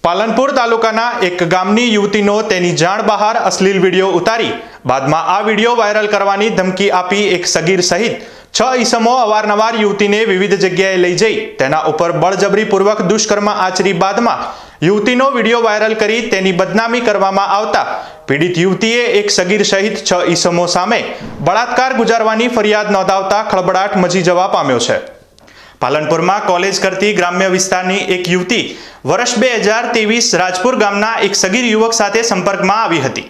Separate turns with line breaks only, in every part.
પાલનપુર તાલુકાના એક ગામની યુવતીનો તેની જાણ બહાર અશ્લીલ વિડીયો ઉતારી બાદમાં આ વિડીયો વાયરલ કરવાની ધમકી આપી એક સગીર સહિત 6 ઈસમો અવારનવાર યુવતીને વિવિધ જગ્યાએ લઈ જઈ તેના ઉપર બળજબરીપૂર્વક દુષ્કર્મ આચરી બાદમાં યુવતીનો વિડીયો વાયરલ કરી તેની બદનામી કરવામાં આવતા પીડિત યુવતીએ એક સગીર સહિત 6 ઈસમો સામે બળાત્કાર ગુજારવાની ફરિયાદ નોંધાવતા ખળબળાટ મચી જવા પામ્યો છે। પાલનપુરમાં કોલેજ કરતી ગ્રામ્ય વિસ્તારની એક યુવતી વર્ષ 2023 રાજપુર ગામના એક સગીર યુવક સાથે સંપર્કમાં આવી હતી।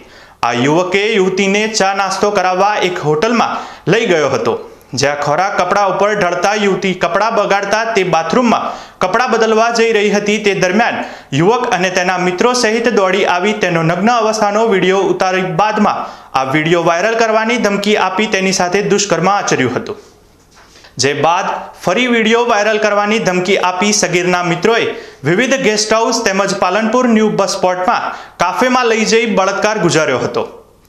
આ યુવકે યુવતીને ચા નાસ્તો કરાવવા એક હોટલમાં લઈ ગયો હતો, જ્યાં ખોરાક કપડા ઉપર ઢળતા યુવતી કપડા બગાડતા તે બાથરૂમમાં કપડા બદલવા જઈ રહી હતી। તે દરમિયાન યુવક અને તેના મિત્રો સહિત દોડી આવી તેનો નગ્ન અવસ્થાનો વિડીયો ઉતારી બાદમાં આ વિડીયો વાયરલ કરવાની ધમકી આપી તેની સાથે દુષ્કર્મ આચર્યું હતું। જે બાદ ફરી વિડીયો વાયરલ કરવાની ધમકી આપી સગીરના મિત્રોએ વિવિધ ગેસ્ટ હાઉસ તેમજ પાલનપુર ન્યૂ બસ સ્પોટમાં કાફેમાં લઈ જઈ બળાત્કાર ગુજાર્યો હતો।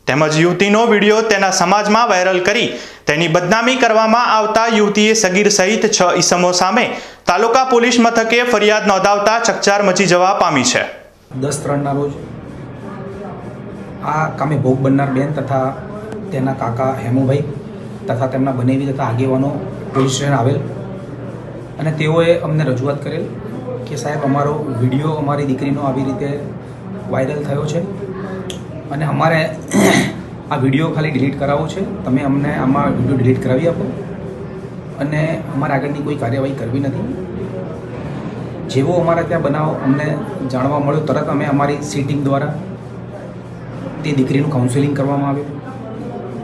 તેમજ યુવતીનો વિડીયો તેના સમાજમાં વાયરલ કરી તેની બદનામી કરવામાં આવતા યુવતીએ સગીર સહિત 6 ઈસમો સામે તાલુકા પોલીસ મથકે ફરિયાદ નોંધાવતા ચકચાર મચી જવા પામી છે।
10/3ના રોજ આ કામે ભોગ બનનાર બેન તથા તેના કાકા હેમુભાઈ તથા તેમના બનેવી તથા આગેવાનો પોલીસ સ્ટેશન આવેલ અને તેઓએ અમને રજૂઆત કરેલ કે સાહેબ અમારો વિડીયો અમારી દીકરીનો આવી રીતે વાયરલ થયો છે અને અમારે આ વિડીયો ખાલી ડિલીટ કરાવવો છે, તમે અમને આમાં વિડીયો ડિલીટ કરાવી આપો અને અમારે આગળની કોઈ કાર્યવાહી કરવી નથી। જેવો અમારા ત્યાં બનાવ અમને જાણવા મળ્યો તરત અમે અમારી સીટિંગ દ્વારા તે દીકરીનું કાઉન્સેલિંગ કરવામાં આવ્યું।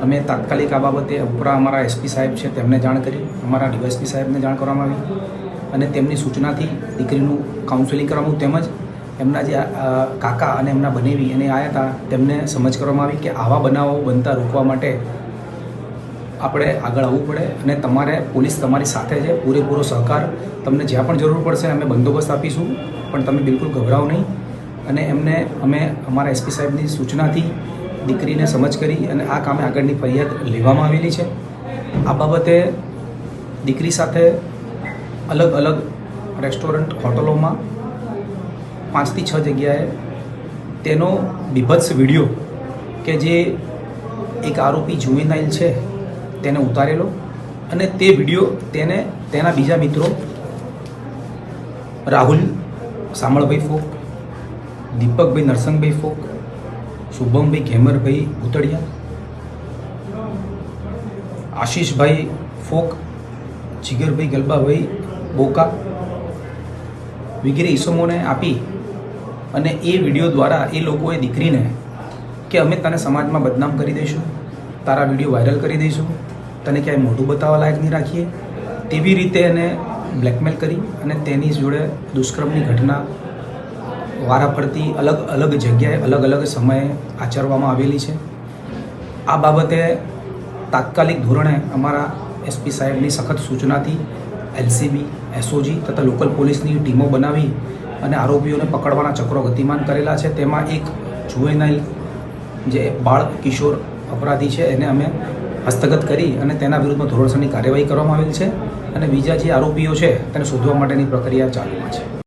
અમે તાત્કાલિક આ બાબતે ઉપરા અમારા એસપી સાહેબ છે તેમને જાણ કરી, અમારા ડીવાયએસપી સાહેબને જાણ કરવામાં આવી અને તેમની સૂચનાથી દીકરીનું કાઉન્સેલિંગ કરવામાં તેમજ એમના જે કાકા અને એમના બનેવી અને આવ્યા હતા તેમને સમજ કરવામાં આવી કે આવા બનાવો બનતા રોકવા માટે આપણે આગળ આવવું પડે અને તમારે પોલીસ તમારી સાથે છે, પૂરેપૂરો સહકાર, તમને જ્યાં પણ જરૂર પડશે અમે બંદોબસ્ત આપીશું, પણ તમે બિલકુલ ગભરાઓ નહીં। અને એમને અમે અમારા એસપી સાહેબની સૂચનાથી દીકરીને સમજ કરી અને આ કામે આગળની ફરિયાદ લેવામાં આવેલી છે। આ બાબતે દીકરી સાથે અલગ અલગ રેસ્ટોરન્ટ હોટલોમાં 5 થી 6 જગ્યાએ તેનો બીભત્સ વિડીયો કે જે એક આરોપી જુવેનાઇલ છે તેને ઉતારેલો અને તે વિડીયો તેને તેના બીજા મિત્રો રાહુલ સામળભાઈ ફોક, દીપકભાઈ નરસંગભાઈ ફોક, શુભમભાઈ ઘેમરભાઈ ભૂતળિયા, આશીષભાઈ ફોક, જીગરભાઈ ગલબાભાઈ બોકા વગેરે ઈસમોને આપી અને એ વિડીયો દ્વારા એ લોકોએ દીકરીને કે અમે તને સમાજમાં બદનામ કરી દઈશું, તારા વિડીયો વાયરલ કરી દઈશું, તને ક્યાંય મોઢું બતાવવા લાયક નહીં રાખીએ, તેવી રીતે એને બ્લેકમેલ કરી અને તેની જોડે દુષ્કર્મની ઘટના વારાફરતી અલગ અલગ જગ્યાએ અલગ અલગ સમયે આચરવામાં આવેલી છે। આ બાબતે તાત્કાલિક ધોરણે અમારા એસપી સાહેબની સખત સૂચનાથી એલસીબી, એસઓજી તથા લોકલ પોલીસની ટીમો બનાવી અને આરોપીઓને પકડવાના ચક્રો ગતિમાન કરેલા છે। તેમાં એક જુવેનાઇલ જે બાળ કિશોર અપરાધી છે એને અમે હસ્તગત કરી અને તેના વિરુદ્ધમાં ધોરણસરની કાર્યવાહી કરવામાં આવેલ છે અને બીજા જે આરોપીઓ છે તેને શોધવા માટેની પ્રક્રિયા ચાલુમાં છે।